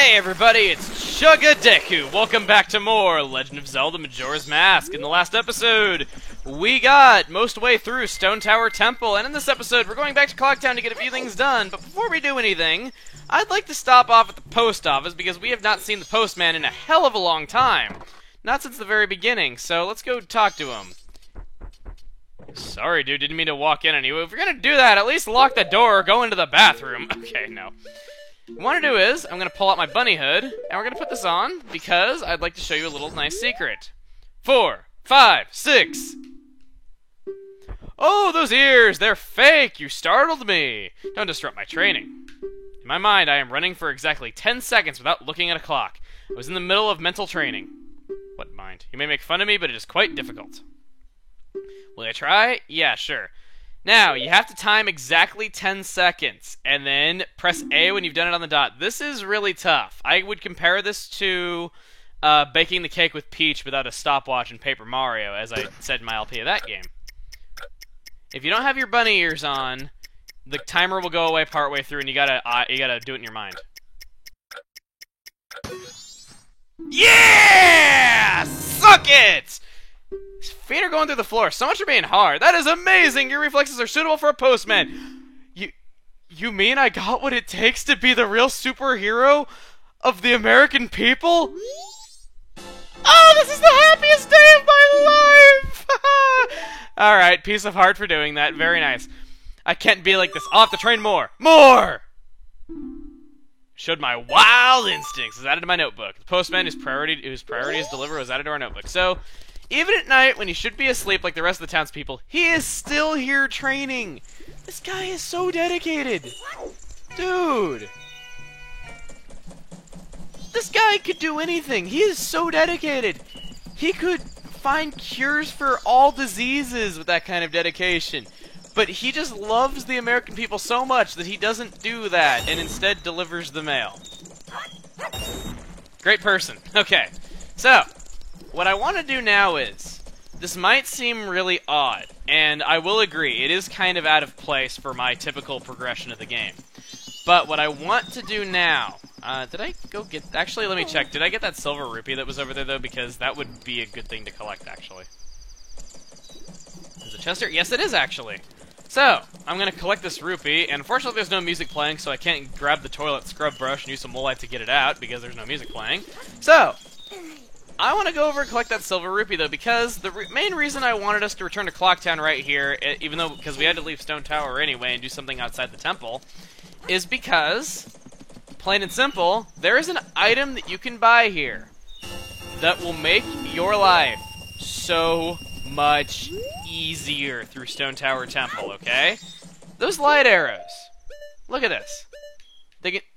Hey everybody, it's Chugadeku! Welcome back to more Legend of Zelda Majora's Mask. In the last episode, we got most way through Stone Tower Temple, and in this episode, we're going back to Clocktown to get a few things done. But before we do anything, I'd like to stop off at the post office, because we have not seen the postman in a hell of a long time. Not since the very beginning, so let's go talk to him. Sorry, dude, didn't mean to walk in on you. If you're gonna do that, at least lock the door or go into the bathroom. Okay, no. What I want to do is, I'm going to pull out my bunny hood, and we're going to put this on, because I'd like to show you a little nice secret. 4, 5, 6. Oh, those ears! They're fake! You startled me! Don't disrupt my training. In my mind, I am running for exactly 10 seconds without looking at a clock. I was in the middle of mental training. What mind? You may make fun of me, but it is quite difficult. Will I try? Yeah, sure. Now, you have to time exactly 10 seconds, and then press A when you've done it on the dot. This is really tough. I would compare this to baking the cake with Peach without a stopwatch in Paper Mario, as I said in my LP of that game. If you don't have your bunny ears on, the timer will go away partway through, and you gotta do it in your mind. Yeah! Suck it! His feet are going through the floor. So much for being hard. That is amazing! Your reflexes are suitable for a postman. You mean I got what it takes to be the real superhero of the American people? Oh, this is the happiest day of my life! Alright, piece of heart for doing that. Very nice. I can't be like this. I'll have to train more. More! Showed my wild instincts. Is added to my notebook. The postman whose priority is deliver was added to our notebook. So, even at night, when he should be asleep like the rest of the townspeople, he is still here training. This guy is so dedicated. Dude. This guy could do anything. He is so dedicated. He could find cures for all diseases with that kind of dedication. But he just loves the American people so much that he doesn't do that and instead delivers the mail. Great person. Okay. So, what I want to do now is, this might seem really odd, and I will agree, it is kind of out of place for my typical progression of the game. But what I want to do now, did I go get, actually let me check, did I get that silver rupee that was over there though, because that would be a good thing to collect actually. Is it chest here? Yes it is actually. So, I'm going to collect this rupee, and unfortunately there's no music playing, so I can't grab the toilet scrub brush and use some woolite to get it out, because there's no music playing. So, I want to go over and collect that silver rupee, though, because the main reason I wanted us to return to Clocktown right here, even though, because we had to leave Stone Tower anyway and do something outside the temple, is because, plain and simple, there is an item that you can buy here that will make your life so much easier through Stone Tower Temple, okay? Those light arrows. Look at this.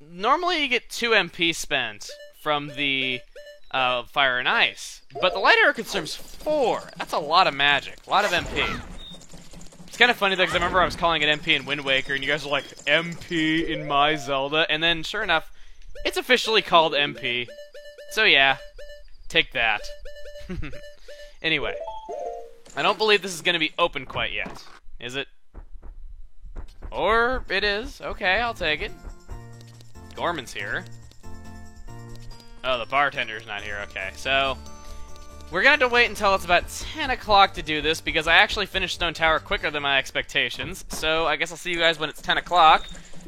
Normally you get 2 MP spent from the Fire and Ice, but the light arrow consumes 4. That's a lot of magic, a lot of MP. It's kind of funny though, because I remember I was calling it MP in Wind Waker, and you guys were like, MP in my Zelda, and then sure enough, it's officially called MP. So yeah, take that. Anyway, I don't believe this is going to be open quite yet. Is it? Or it is. Okay, I'll take it. Gorman's here. Oh, the bartender's not here. Okay, so we're going to have to wait until it's about 10 o'clock to do this, because I actually finished Stone Tower quicker than my expectations. So I guess I'll see you guys when it's 10 o'clock,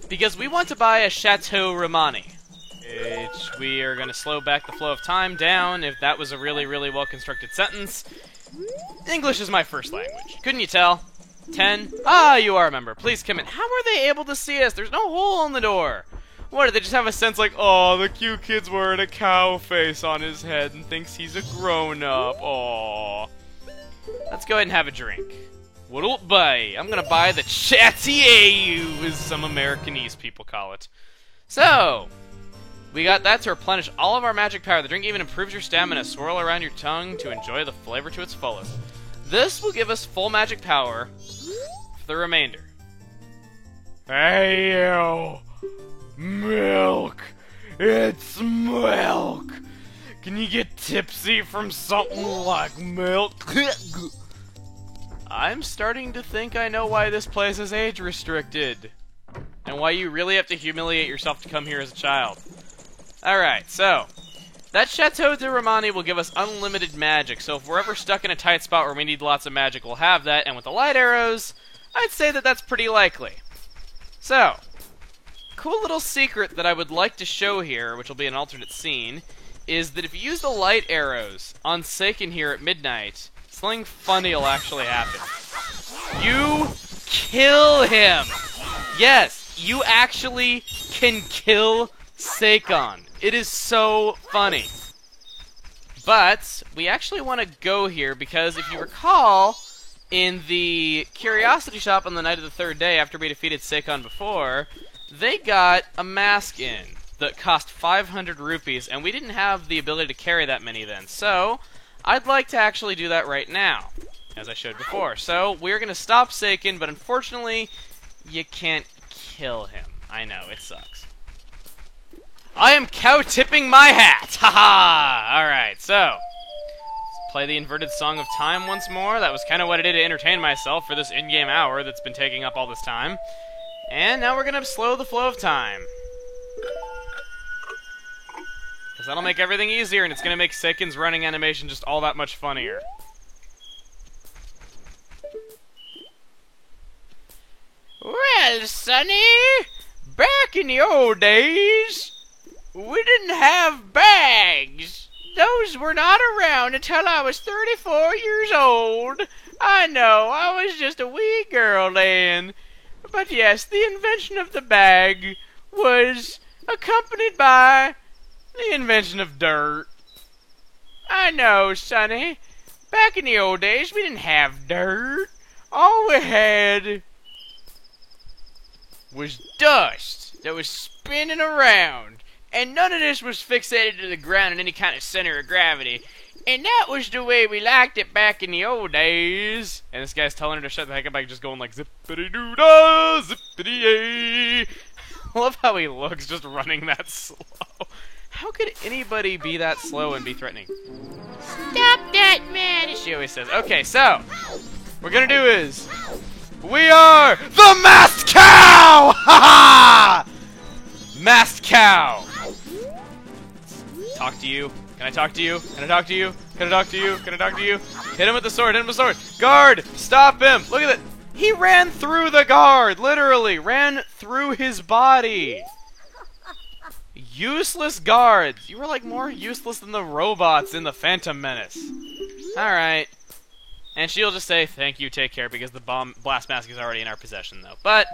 because we want to buy a Chateau Romani. Which we are going to slow back the flow of time down, if that was a really, really well-constructed sentence. English is my first language. Couldn't you tell? 10? Ah, you are a member. Please come in. How are they able to see us? There's no hole in the door. What, do they just have a sense like, oh, the cute kid's wearing a cow face on his head and thinks he's a grown-up. Aw. Let's go ahead and have a drink. What'll buy? I'm gonna buy the Chattier, as some Americanese people call it. So, we got that to replenish all of our magic power. The drink even improves your stamina. Swirl around your tongue to enjoy the flavor to its fullest. This will give us full magic power for the remainder. Hey, you! Milk! It's milk! Can you get tipsy from something like milk? I'm starting to think I know why this place is age restricted. And why you really have to humiliate yourself to come here as a child. Alright, so that Chateau de Romani will give us unlimited magic, so if we're ever stuck in a tight spot where we need lots of magic, we'll have that, and with the light arrows, I'd say that that's pretty likely. So, cool little secret that I would like to show here, which will be an alternate scene, is that if you use the light arrows on Seiken here at midnight, something funny will actually happen. You kill him! Yes, you actually can kill Seikon. It is so funny. But we actually want to go here because if you recall, in the Curiosity Shop on the night of the third day after we defeated Seikon before, they got a mask in that cost 500 rupees, and we didn't have the ability to carry that many then. So, I'd like to actually do that right now, as I showed before. So, we're going to stop Seiken, but unfortunately, you can't kill him. I know, it sucks. I am cow-tipping my hat! Haha! Alright, so let's play the inverted Song of Time once more. That was kind of what I did to entertain myself for this in-game hour that's been taking up all this time. And now we're gonna slow the flow of time. Because that'll make everything easier, and it's gonna make Seiken's running animation just all that much funnier. Well, Sonny, back in the old days, we didn't have bags. Those were not around until I was 34 years old. I know, I was just a wee girl then. But yes, the invention of the bag was accompanied by the invention of dirt. I know, Sonny. Back in the old days, we didn't have dirt. All we had was dust that was spinning around. And none of this was fixated to the ground in any kind of center of gravity. And that was the way we liked it back in the old days. And this guy's telling her to shut the heck up by just going like zippity-doo-dah, zippity-yay. I love how he looks just running that slow. How could anybody be that slow and be threatening? Stop that, man, she always says. Okay, so what we're gonna do is we are the Masked Cow! Ha ha! Masked Cow! Talk to you. Can I talk to you? Can I talk to you? Can I talk to you? Can I talk to you? Hit him with the sword. Hit him with the sword. Guard! Stop him! Look at it. He ran through the guard. Literally. Ran through his body. Useless guards. You were like more useless than the robots in the Phantom Menace. Alright. And she'll just say, thank you, take care, because the blast mask is already in our possession, though. But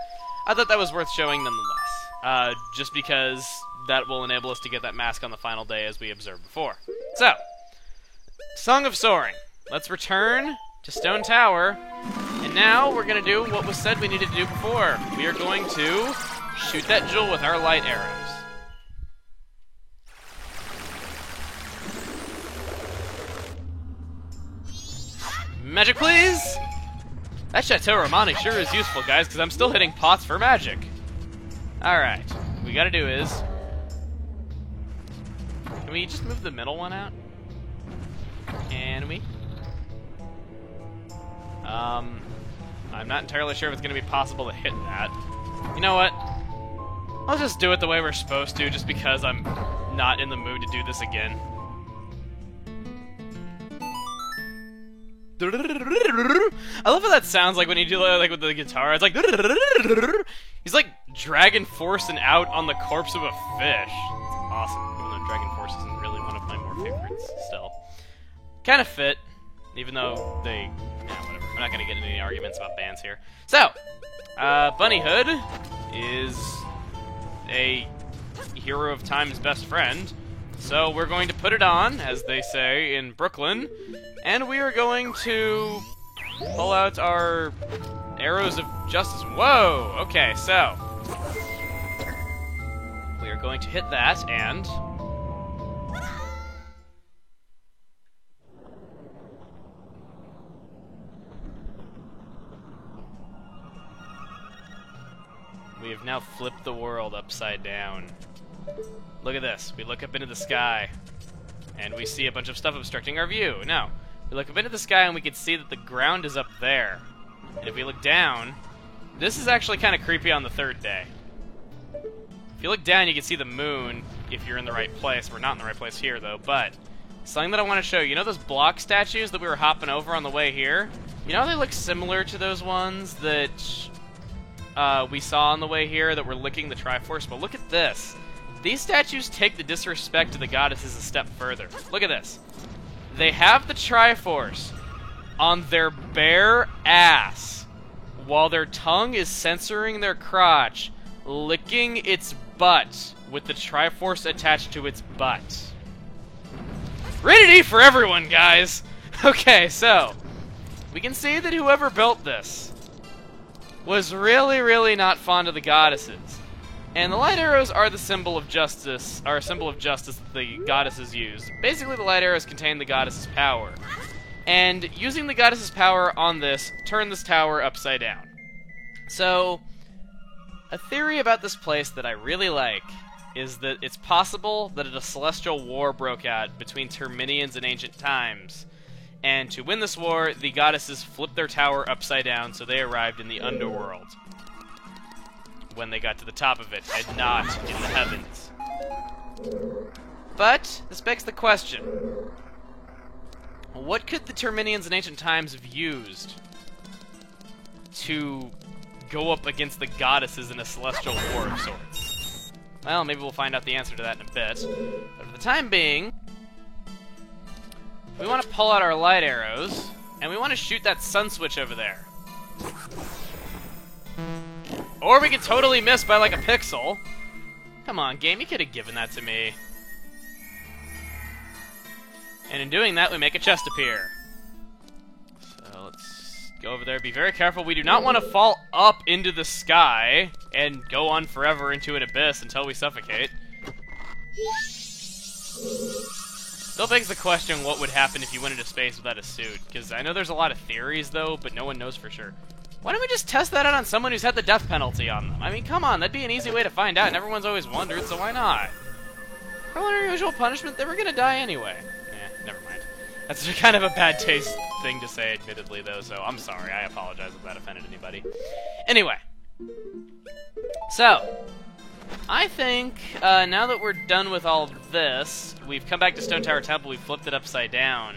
I thought that was worth showing nonetheless. Just because that will enable us to get that mask on the final day as we observed before. So, Song of Soaring. Let's return to Stone Tower, and now we're going to do what was said we needed to do before. We are going to shoot that jewel with our light arrows. Magic, please! That Chateau Romani sure is useful, guys, because I'm still hitting pots for magic. Alright, what we gotta do is... Can we just move the middle one out? Can we? I'm not entirely sure if it's gonna be possible to hit that. You know what? I'll just do it the way we're supposed to, just because I'm not in the mood to do this again. I love how that sounds like when you do like with the guitar. It's like he's like Dragon Forcing out on the corpse of a fish. It's awesome. Even though Dragon Force isn't really one of my more favorites still. Kind of fit, even though they... Yeah, whatever. We're not going to get into any arguments about bands here. So, Bunny Hood is a hero of time's best friend. So we're going to put it on, as they say in Brooklyn, and we are going to pull out our arrows of justice. Whoa! Okay, so we are going to hit that, and we have now flipped the world upside down. Look at this. We look up into the sky, and we see a bunch of stuff obstructing our view. Now, we look up into the sky, and we can see that the ground is up there. And if we look down, this is actually kind of creepy on the third day. If you look down, you can see the moon if you're in the right place. We're not in the right place here, though, but something that I want to show you. You know those block statues that we were hopping over on the way here? You know how they look similar to those ones that we saw on the way here that were licking the Triforce? But look at this. These statues take the disrespect to the goddesses a step further. Look at this. They have the Triforce on their bare ass while their tongue is censoring their crotch, licking its butt with the Triforce attached to its butt. Rated E for everyone, guys! Okay, so we can see that whoever built this was really, really not fond of the goddesses. And the light arrows are the symbol of justice, are a symbol of justice that the goddesses use. Basically, the light arrows contain the goddess's power. And using the goddess's power on this turned this tower upside down. So, a theory about this place that I really like is that it's possible that a celestial war broke out between Terminians and ancient times. And to win this war, the goddesses flipped their tower upside down, so they arrived in the underworld when they got to the top of it, and not in the heavens. But this begs the question: what could the Terminians in ancient times have used to go up against the goddesses in a celestial war of sorts? Well, maybe we'll find out the answer to that in a bit. But for the time being, we want to pull out our light arrows, and we want to shoot that sun switch over there. Or we could totally miss by like a pixel. Come on, game, you could have given that to me. And in doing that, we make a chest appear. So let's go over there. Be very careful. We do not want to fall up into the sky and go on forever into an abyss until we suffocate. Still begs the question, what would happen if you went into space without a suit? Because I know there's a lot of theories, though, but no one knows for sure. Why don't we just test that out on someone who's had the death penalty on them? I mean, come on, that'd be an easy way to find out, and everyone's always wondered, so why not? For unusual punishment, they were gonna die anyway. Never mind. That's kind of a bad taste thing to say, admittedly, though, so I'm sorry. I apologize if that offended anybody. Anyway. So, I think, now that we're done with all of this, we've come back to Stone Tower Temple, we've flipped it upside down.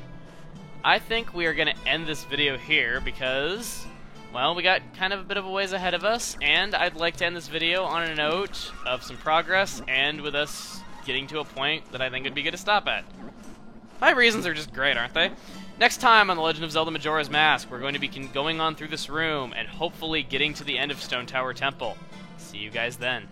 I think we are gonna end this video here because, well, we got kind of a bit of a ways ahead of us, and I'd like to end this video on a note of some progress, and with us getting to a point that I think would be good to stop at. My reasons are just great, aren't they? Next time on The Legend of Zelda Majora's Mask, we're going to be going on through this room, and hopefully getting to the end of Stone Tower Temple. See you guys then.